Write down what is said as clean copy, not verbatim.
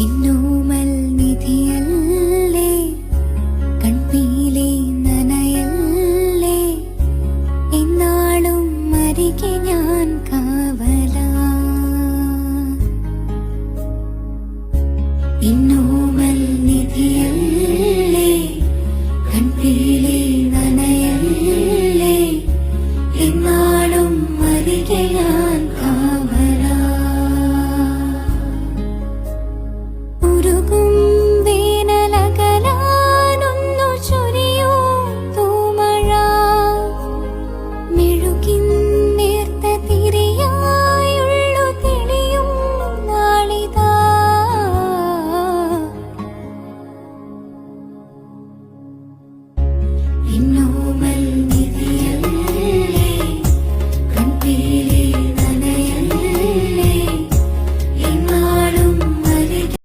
എന്നോമൽ നിധിയല്ലേ, കൺപീലി നനയല്ലേ, എന്നാളും അരികെ ഞാൻ കാവലാ. എന്നോമൽ നിധിയല്ലേ, കൺപീലി